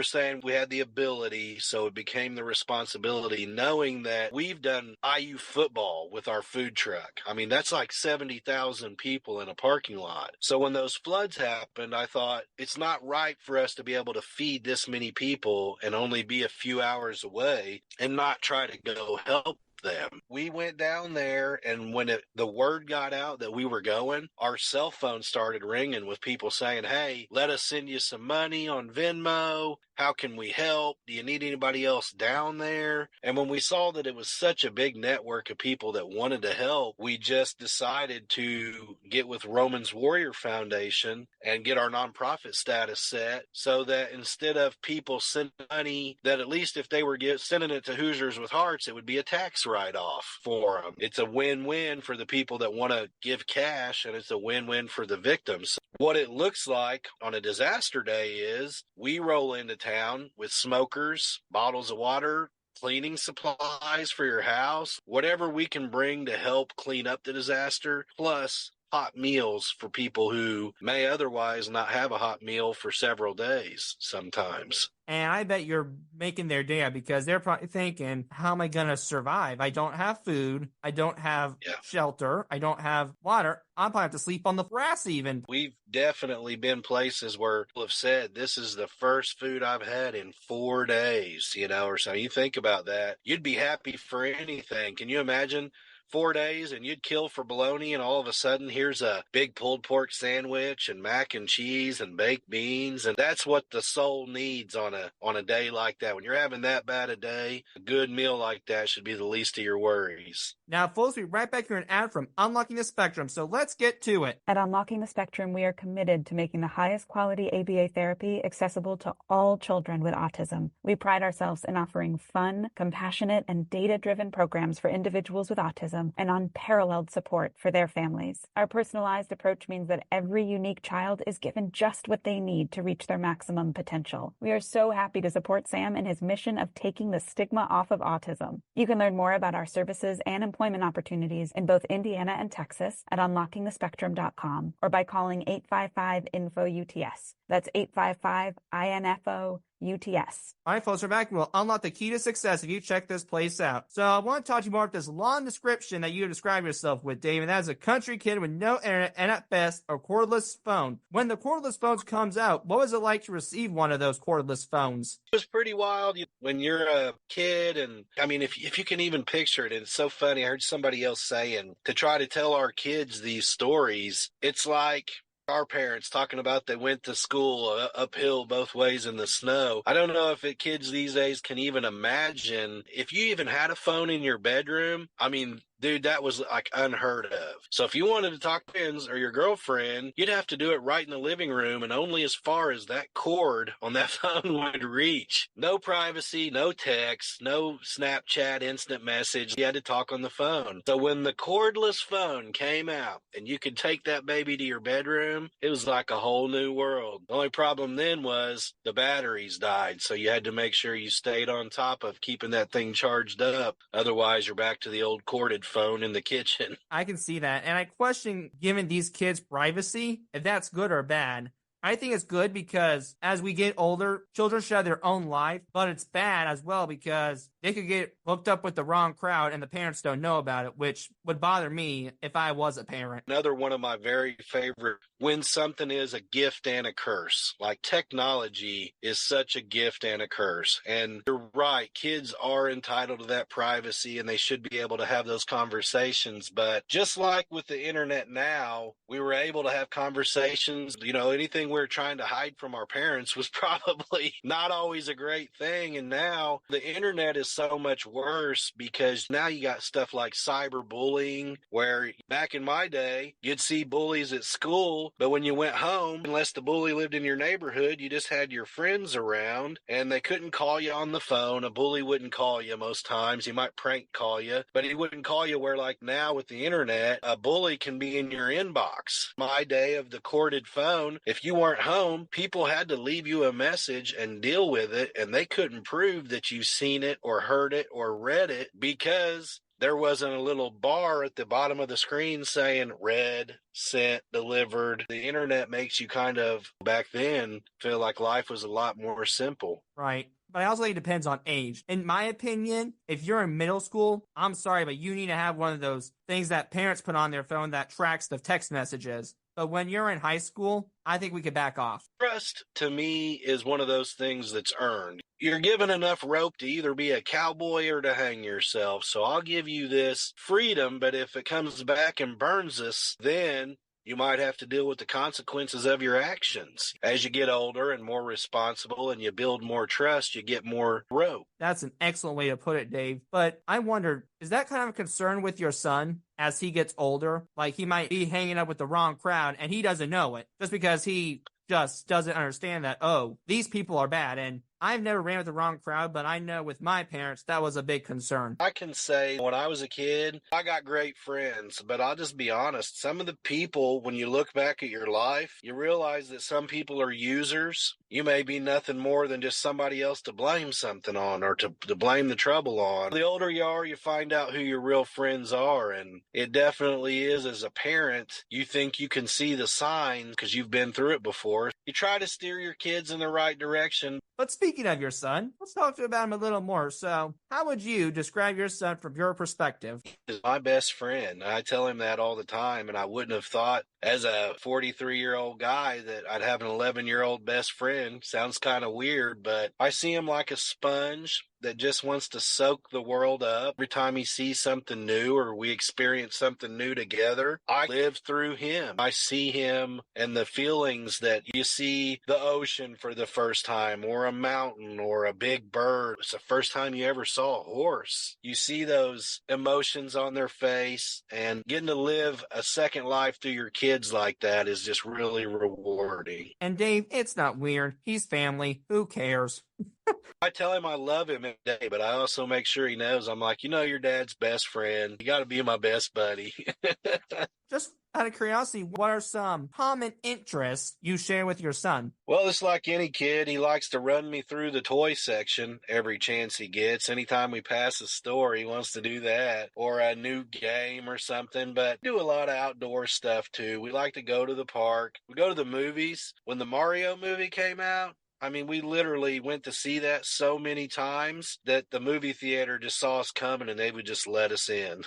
S2: saying we had the ability, so it became the responsibility, knowing that we've done IU football with our food truck. I mean, that's like 70,000 people in a parking lot. So when those floods happened, I thought it's not right for us to be able to feed this many people and only be a few hours away and not try to go help them. We went down there, and when the word got out that we were going, our cell phone started ringing with people saying, hey, let us send you some money on Venmo. How can we help? Do you need anybody else down there? And when we saw that it was such a big network of people that wanted to help, we just decided to get with Roman's Warrior Foundation and get our nonprofit status set so that instead of people sending money, that at least if they were sending it to Hoosiers with Hearts, it would be a tax write-off for them. It's a win-win for the people that want to give cash, and it's a win-win for the victims. What it looks like on a disaster day is we roll into town with smokers, bottles of water, cleaning supplies for your house, whatever we can bring to help clean up the disaster, plus hot meals for people who may otherwise not have a hot meal for several days sometimes.
S1: And I bet you're making their day because they're probably thinking, how am I going to survive? I don't have food. I don't have shelter. I don't have water. I'm probably have to sleep on the grass even.
S2: We've definitely been places where people have said, this is the first food I've had in 4 days, or so. You think about that. You'd be happy for anything. Can you imagine 4 days and you'd kill for bologna, and all of a sudden here's a big pulled pork sandwich and mac and cheese and baked beans? And that's what the soul needs on a day like that. When you're having that bad a day, a good meal like that should be the least of your worries.
S1: Now, folks, we'll be right back here an ad from Unlocking the Spectrum, so let's get to it.
S3: At Unlocking the Spectrum, we are committed to making the highest quality ABA therapy accessible to all children with autism. We pride ourselves in offering fun, compassionate, and data-driven programs for individuals with autism and unparalleled support for their families. Our personalized approach means that every unique child is given just what they need to reach their maximum potential. We are so happy to support Sam in his mission of taking the stigma off of autism. You can learn more about our services and employment opportunities in both Indiana and Texas at unlockingthespectrum.com or by calling 855-INFO-UTS. That's 855-INFO UTS.
S1: All right, folks, we're back. We'll unlock the key to success if you check this place out. So I want to talk to you more about this long description that you describe yourself with, Dave, and that is a country kid with no internet and at best a cordless phone. When the cordless phones comes out, what was it like to receive one of those cordless phones?
S2: It was pretty wild when you're a kid, and I mean, if you can even picture it, and it's so funny. I heard somebody else saying to try to tell our kids these stories, it's like our parents talking about they went to school uphill both ways in the snow. I don't know if kids these days can even imagine if you even had a phone in your bedroom. I mean, dude, that was like unheard of. So if you wanted to talk to friends or your girlfriend, you'd have to do it right in the living room and only as far as that cord on that phone would reach. No privacy, no text, no Snapchat, instant message. You had to talk on the phone. So when the cordless phone came out and you could take that baby to your bedroom, it was like a whole new world. The only problem then was the batteries died. So you had to make sure you stayed on top of keeping that thing charged up. Otherwise, you're back to the old corded phone in the kitchen.
S1: I can see that. And I question giving these kids privacy, if that's good or bad. I think it's good because as we get older, children should have their own life, but it's bad as well because they could get hooked up with the wrong crowd and the parents don't know about it, which would bother me if I was a parent.
S2: Another one of my very favorite, when something is a gift and a curse. Like technology is such a gift and a curse. And you're right, kids are entitled to that privacy and they should be able to have those conversations. But just like with the internet now, we were able to have conversations, anything we were trying to hide from our parents was probably not always a great thing. And now the internet is so much worse because now you got stuff like cyberbullying, where back in my day, you'd see bullies at school, but when you went home, unless the bully lived in your neighborhood, you just had your friends around and they couldn't call you on the phone. A bully wouldn't call you most times. He might prank call you, but he wouldn't call you, where like now with the internet, a bully can be in your inbox. My day of the corded phone, if you weren't home, people had to leave you a message and deal with it, and they couldn't prove that you've seen it or heard it or read it because there wasn't a little bar at the bottom of the screen saying read, sent, delivered. The internet makes you kind of, back then, feel like life was a lot more simple.
S1: Right. But I also think it depends on age. In my opinion, if you're in middle school, I'm sorry, but you need to have one of those things that parents put on their phone that tracks the text messages. But when you're in high school, I think we could back off.
S2: Trust, to me, is one of those things that's earned. You're given enough rope to either be a cowboy or to hang yourself. So I'll give you this freedom, but if it comes back and burns us, then you might have to deal with the consequences of your actions. As you get older and more responsible and you build more trust, you get more rope.
S1: That's an excellent way to put it, Dave. But I wondered, is that kind of a concern with your son as he gets older? Like he might be hanging up with the wrong crowd and he doesn't know it just because he just doesn't understand that, oh, these people are bad. And I've never ran with the wrong crowd, but I know with my parents, that was a big concern.
S2: I can say when I was a kid, I got great friends, but I'll just be honest. Some of the people, when you look back at your life, you realize that some people are users. You may be nothing more than just somebody else to blame something on or to blame the trouble on. The older you are, you find out who your real friends are. And it definitely is, as a parent, you think you can see the signs because you've been through it before. You try to steer your kids in the right direction.
S1: But speaking of your son, let's talk about him a little more. So, how would you describe your son from your perspective?
S2: He's my best friend. I tell him that all the time, and I wouldn't have thought as a 43-year-old guy that I'd have an 11-year-old best friend. Sounds kind of weird, but I see him like a sponge that just wants to soak the world up. Every time he sees something new or we experience something new together, I live through him. I see him and the feelings that you see the ocean for the first time, or a mountain, or a big bird. It's the first time you ever saw a horse. You see those emotions on their face, and getting to live a second life through your kids like that is just really rewarding.
S1: And Dave, it's not weird. He's family. Who cares?
S2: I tell him I love him every day, but I also make sure he knows I'm like, your dad's best friend. You got to be my best buddy.
S1: Just out of curiosity, what are some common interests you share with your son?
S2: Well, it's like any kid. He likes to run me through the toy section every chance he gets. Anytime we pass a store, he wants to do that, or a new game or something. But we do a lot of outdoor stuff too. We like to go to the park. We go to the movies. When the Mario movie came out, we literally went to see that so many times that the movie theater just saw us coming and they would just let us in.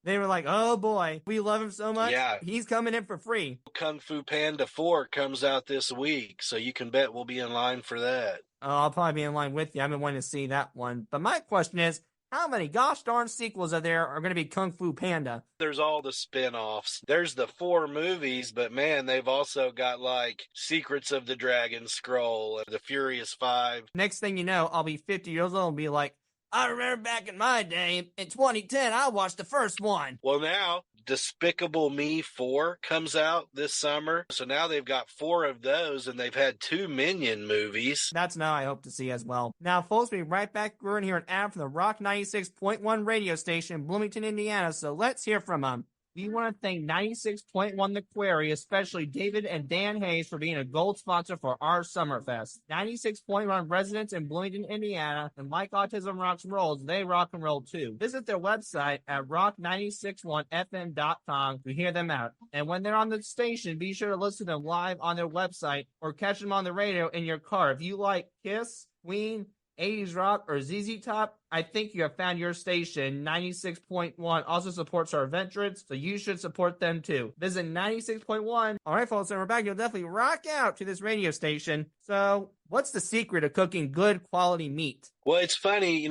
S1: They were like, oh boy, we love him so much.
S2: Yeah.
S1: He's coming in for free.
S2: Kung Fu Panda 4 comes out this week, so you can bet we'll be in line for that.
S1: I'll probably be in line with you. I've been wanting to see that one. But my question is, how many gosh darn sequels are going to be Kung Fu Panda?
S2: There's all the spin-offs. There's the 4 movies, but man, they've also got like Secrets of the Dragon Scroll, the Furious 5.
S1: Next thing you know, I'll be 50 years old and be like, I remember back in my day, in 2010, I watched the first one.
S2: Well, now Despicable Me 4 comes out this summer. So now they've got 4 of those, and they've had 2 Minion movies.
S1: That's now I hope to see as well. Now, folks, we'll be right back. We're going to hear an ad from the Rock 96.1 radio station in Bloomington, Indiana. So let's hear from them. We want to thank 96.1 The Quarry, especially David and Dan Hayes, for being a gold sponsor for our Summerfest. 96.1 residents in Bloomington, Indiana, and like Autism Rocks and Rolls, they rock and roll too. Visit their website at rock961fm.com to hear them out. And when they're on the station, be sure to listen to them live on their website or catch them on the radio in your car. If you like Kiss, Queen, 80s rock, or ZZ Top, I think you have found your station. 96.1 also supports our veterans, so you should support them too. Visit 96.1. All right, folks, and we're back. You'll definitely rock out to this radio station. So, what's the secret of cooking good quality meat?
S2: Well, it's funny,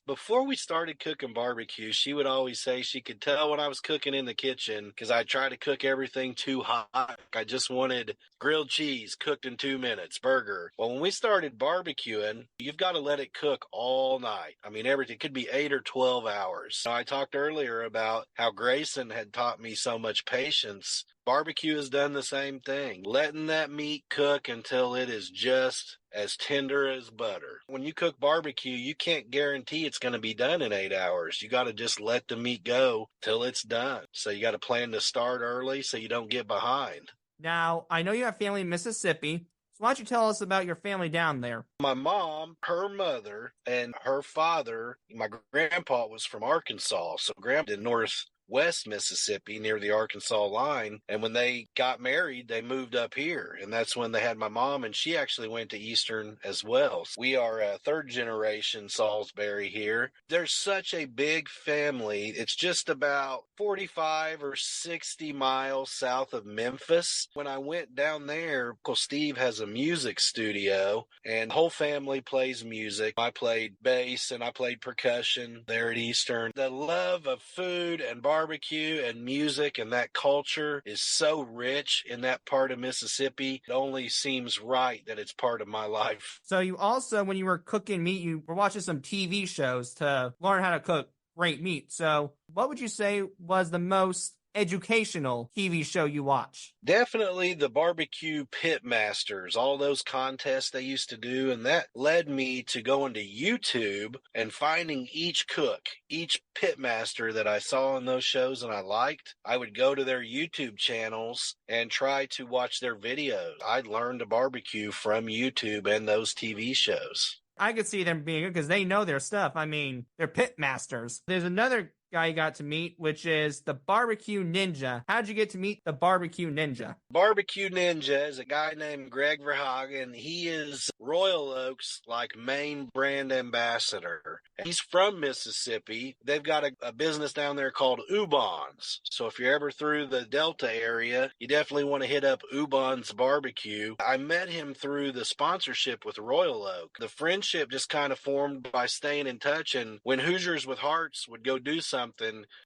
S2: before we started cooking barbecue, she would always say she could tell when I was cooking in the kitchen because I try to cook everything too hot. I just wanted grilled cheese cooked in 2 minutes, burger. Well, when we started barbecuing, you've got to let it cook all night. I mean, everything could be 8 or 12 hours. So I talked earlier about how Grayson had taught me so much patience. Barbecue has done the same thing, letting that meat cook until it is just as tender as butter. When you cook barbecue, you can't guarantee it's going to be done in 8 hours. You got to just let the meat go till it's done. So you got to plan to start early so you don't get behind.
S1: Now, I know you have family in Mississippi. So why don't you tell us about your family down there?
S2: My mom, her mother, and her father, my grandpa was from Arkansas. So grandpa in northwest Mississippi near the Arkansas line. And when they got married, they moved up here. And that's when they had my mom, and she actually went to Eastern as well. We are a third generation Salisbury here. There's such a big family. It's just about 45 or 60 miles south of Memphis. When I went down there, Uncle Steve has a music studio, and the whole family plays music. I played bass and I played percussion there at Eastern. The love of food and barbecue and music and that culture is so rich in that part of Mississippi. It only seems right that it's part of my life.
S1: So you also, when you were cooking meat, you were watching some TV shows to learn how to cook great meat. So what would you say was the most educational TV show you watch?
S2: Definitely the barbecue pit masters, all those contests they used to do, and that led me to going to YouTube and finding each cook, each pit master that I saw in those shows and I liked. I would go to their YouTube channels and try to watch their videos. I learned to barbecue from YouTube and those TV shows.
S1: I could see them being good because they know their stuff. I mean, they're pit masters. There's another guy you got to meet, which is the Barbecue Ninja. How'd you get to meet the Barbecue Ninja?
S2: Barbecue Ninja is a guy named Greg Verhagen. He is Royal Oak's main brand ambassador. He's from Mississippi. They've got a business down there called Ubon's. So if you're ever through the Delta area, you definitely want to hit up Ubon's Barbecue. I met him through the sponsorship with Royal Oak. The friendship just kind of formed by staying in touch, and when Hoosiers with Hearts would go do something,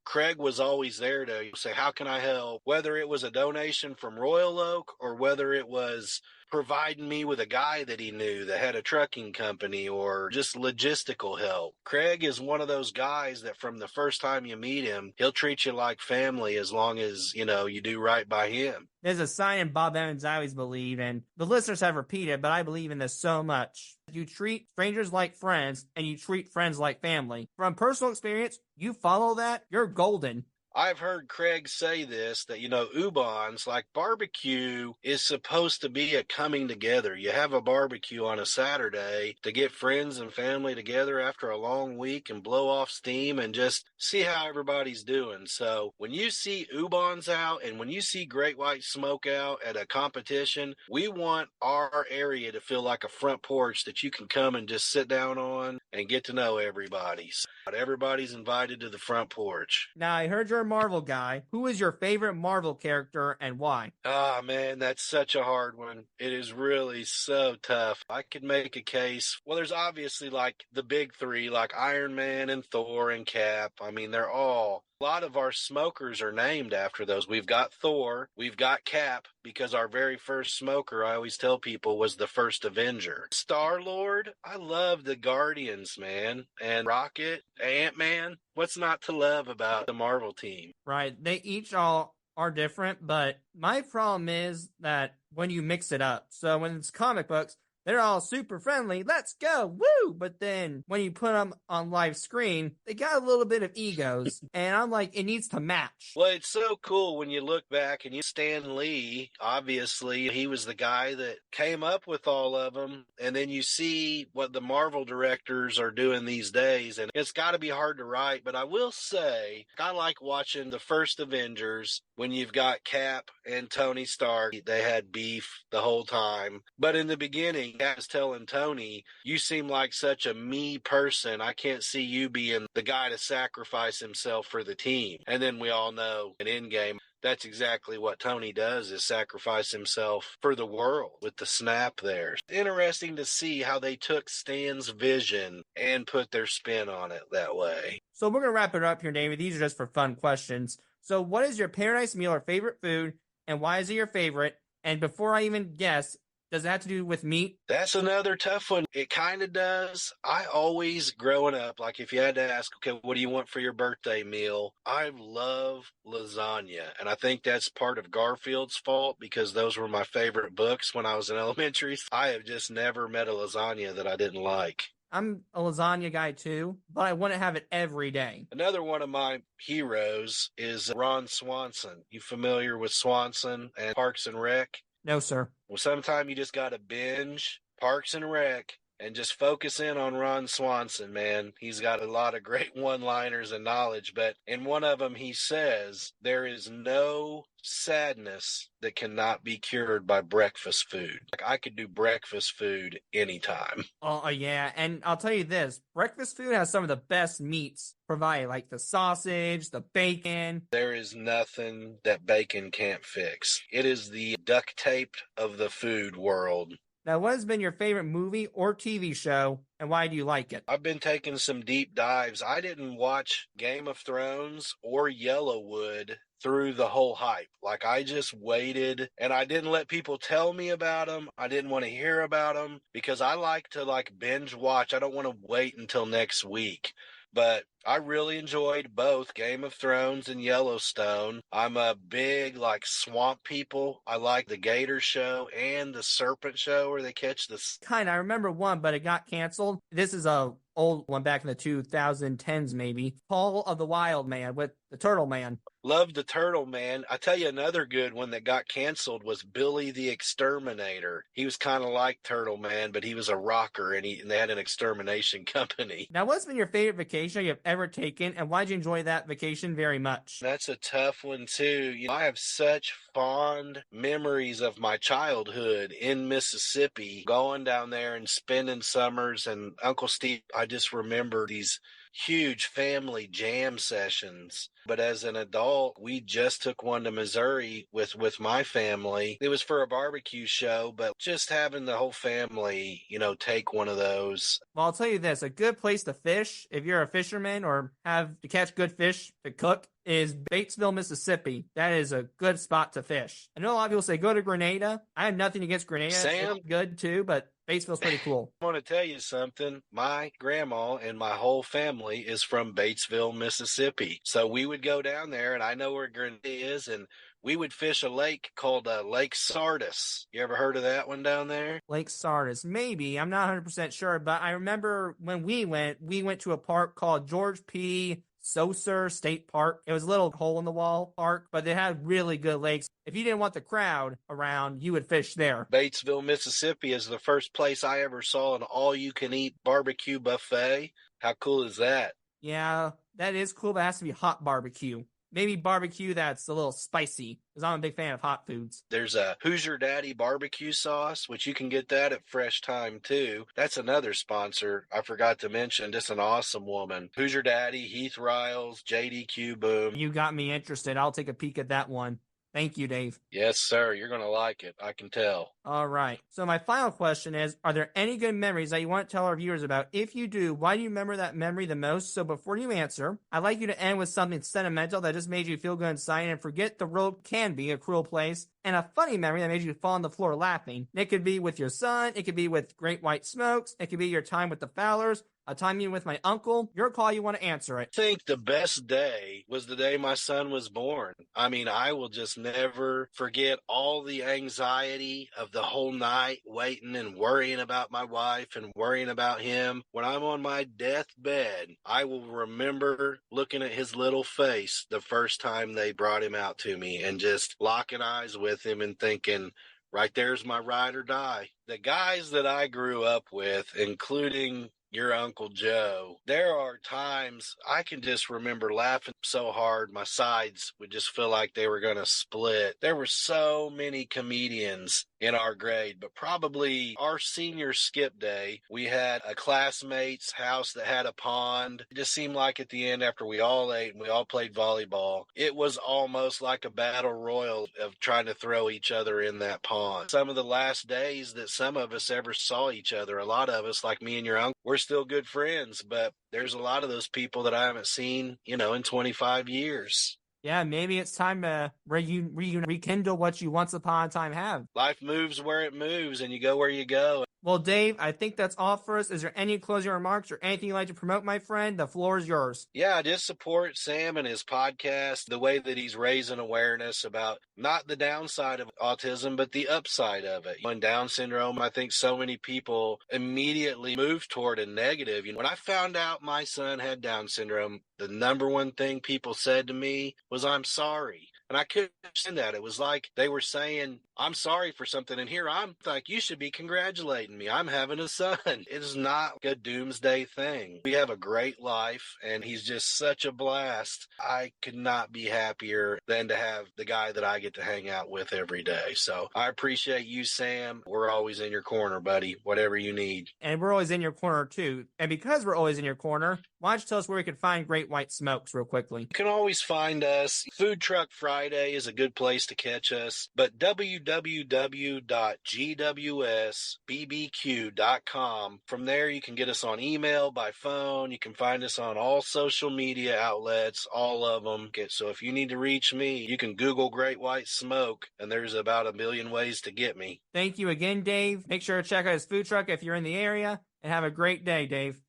S2: Craig was always there to say, how can I help? Whether it was a donation from Royal Oak or whether it was providing me with a guy that he knew that had a trucking company or just logistical help. Craig is one of those guys that from the first time you meet him, he'll treat you like family as long as, you do right by him.
S1: There's a sign in Bob Evans I always believe, and the listeners have repeated, but I believe in this so much. You treat strangers like friends, and you treat friends like family. From personal experience, you follow that, you're golden.
S2: I've heard Craig say this, that, Ubon's, barbecue is supposed to be a coming together. You have a barbecue on a Saturday to get friends and family together after a long week and blow off steam and just see how everybody's doing. So when you see Ubon's out and when you see Great White Smoke out at a competition, we want our area to feel like a front porch that you can come and just sit down on and get to know everybody. So everybody's invited to the front porch.
S1: Now, I heard you're a Marvel guy. Who is your favorite Marvel character and why?
S2: Ah, man, that's such a hard one. It is really so tough. I could make a case. Well, there's obviously the big three, like Iron Man and Thor and Cap. I mean, they're all A lot of our smokers are named after those. We've got Thor, we've got Cap, because our very first smoker, I always tell people, was the first Avenger. Star-Lord, I love the Guardians, man. And Rocket, Ant-Man, what's not to love about the Marvel team?
S1: Right. They each all are different, but my problem is that when you mix it up, so when it's comic books, they're all super friendly. Let's go. Woo. But then when you put them on live screen, they got a little bit of egos. And I'm like, it needs to match.
S2: Well, it's so cool when you look back and Stan Lee, obviously, he was the guy that came up with all of them. And then you see what the Marvel directors are doing these days. And it's got to be hard to write. But I will say, I like watching the first Avengers when you've got Cap and Tony Stark. They had beef the whole time. But in the beginning, I was telling Tony, you seem like such a me person. I can't see you being the guy to sacrifice himself for the team. And then we all know in Endgame, that's exactly what Tony does, is sacrifice himself for the world with the snap there. Interesting to see how they took Stan's vision and put their spin on it that way.
S1: So we're going to wrap it up here, David. These are just for fun questions. So what is your paradise meal or favorite food, and why is it your favorite? And before I even guess, does it have to do with meat?
S2: That's another tough one. It kind of does. I always, growing up, like if you had to ask, okay, what do you want for your birthday meal? I love lasagna. And I think that's part of Garfield's fault because those were my favorite books when I was in elementary. I have just never met a lasagna that I didn't like.
S1: I'm a lasagna guy too, but I wouldn't have it every day.
S2: Another one of my heroes is Ron Swanson. You familiar with Swanson and Parks and Rec?
S1: No, sir.
S2: Well, sometimes you just got to binge Parks and Rec and just focus in on Ron Swanson, man. He's got a lot of great one-liners and knowledge, but in one of them he says, there is no sadness that cannot be cured by breakfast food. Like, I could do breakfast food anytime.
S1: Oh, yeah. And I'll tell you this, breakfast food has some of the best meats provided, like the sausage, the bacon.
S2: There is nothing that bacon can't fix. It is the duct tape of the food world.
S1: Now, what has been your favorite movie or TV show, and why do you like it?
S2: I've been taking some deep dives. I didn't watch Game of Thrones or Yellowwood through the whole hype. Like, I just waited, and I didn't let people tell me about them. I didn't want to hear about them because I like to binge watch. I don't want to wait until next week. But I really enjoyed both Game of Thrones and Yellowstone. I'm a big, swamp people. I like the Gator show and the Serpent show where they catch the...
S1: I remember one, but it got canceled. This is a old one back in the 2010s, maybe. Paul of the Wild Man with the Turtle Man.
S2: Loved the Turtle Man. I tell you, another good one that got canceled was Billy the Exterminator. He was kind of like Turtle Man, but he was a rocker, and they had an extermination company.
S1: Now, what's been your favorite vacation you've ever taken, and why did you enjoy that vacation very much?
S2: That's a tough one, too. I have such fond memories of my childhood in Mississippi, going down there and spending summers. And Uncle Steve, I just remember these huge family jam sessions. But as an adult, we just took one to Missouri with my family. It was for a barbecue show, but just having the whole family, take one of those.
S1: Well, I'll tell you this, a good place to fish, if you're a fisherman or have to catch good fish to cook, is Batesville, Mississippi. That is a good spot to fish. I know a lot of people say go to Grenada. I have nothing against Grenada.
S2: Sam?
S1: It's good too, but Batesville's pretty cool.
S2: I want to tell you something. My grandma and my whole family is from Batesville, Mississippi. So we would go down there, and I know where Grenada is, and we would fish a lake called Lake Sardis. You ever heard of that one down there?
S1: Lake Sardis. Maybe. I'm not 100% sure, but I remember when we went to a park called George P. Saucer State Park. It was a little hole-in-the-wall park, but they had really good lakes. If you didn't want the crowd around, you would fish there.
S2: Batesville, Mississippi is the first place I ever saw an all-you-can-eat barbecue buffet. How cool is that?
S1: Yeah, that is cool, but it has to be hot barbecue. Maybe barbecue that's a little spicy, because I'm a big fan of hot foods.
S2: There's a Who's Your Daddy barbecue sauce, which you can get that at Fresh Time, too. That's another sponsor I forgot to mention. Just an awesome woman. Who's Your Daddy, Heath Riles, JDQ Boom.
S1: You got me interested. I'll take a peek at that one. Thank you, Dave.
S2: Yes, sir. You're going to like it. I can tell.
S1: All right. So my final question is, are there any good memories that you want to tell our viewers about? If you do, why do you remember that memory the most? So before you answer, I'd like you to end with something sentimental that just made you feel good inside and forget the world can be a cruel place, and a funny memory that made you fall on the floor laughing. It could be with your son, it could be with Great White Smokes, it could be your time with the Fowlers, a time you with my uncle. Your call, you want to answer it.
S2: I think the best day was the day my son was born. I mean, I will just never forget all the anxiety of the whole night waiting and worrying about my wife and worrying about him. When I'm on my deathbed, I will remember looking at his little face the first time they brought him out to me and just locking eyes with him and thinking, right there's my ride or die. The guys that I grew up with, including your Uncle Joe, there are times I can just remember laughing so hard my sides would just feel like they were going to split. There were so many comedians in our grade, but probably our senior skip day, we had a classmate's house that had a pond. It just seemed like at the end, after we all ate and we all played volleyball, it was almost like a battle royal of trying to throw each other in that pond. Some of the last days that some of us ever saw each other, a lot of us, like me and your uncle, we're still good friends, but there's a lot of those people that I haven't seen, in 25 years.
S1: Yeah, maybe it's time to rekindle what you once upon a time have.
S2: Life moves where it moves, and you go where you go.
S1: Well, Dave, I think that's all for us. Is there any closing remarks or anything you'd like to promote, my friend? The floor is yours.
S2: Yeah, just support Sam and his podcast, the way that he's raising awareness about not the downside of autism, but the upside of it. When Down syndrome, I think so many people immediately move toward a negative. When I found out my son had Down syndrome, the number one thing people said to me was, I'm sorry. And I couldn't understand that. It was like they were saying, I'm sorry for something. And here I'm like, you should be congratulating me. I'm having a son. It is not a doomsday thing. We have a great life, and he's just such a blast. I could not be happier than to have the guy that I get to hang out with every day. So I appreciate you, Sam. We're always in your corner, buddy, whatever you need.
S1: And we're always in your corner, too. And because we're always in your corner, why don't you tell us where we can find Great White Smokes real quickly?
S2: You can always find us. Food Truck Friday is a good place to catch us, but www.gwsbbq.com. From there, you can get us on email, by phone. You can find us on all social media outlets, all of them. So if you need to reach me, you can Google Great White Smoke, and there's about 1 million ways to get me.
S1: Thank you again, Dave. Make sure to check out his food truck if you're in the area, and have a great day, Dave.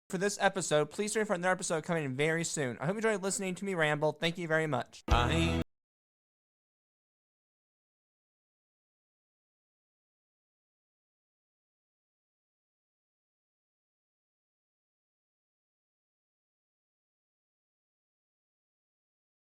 S1: For this episode, please turn for another episode coming in very soon. I hope you enjoyed listening to me ramble. Thank you very much.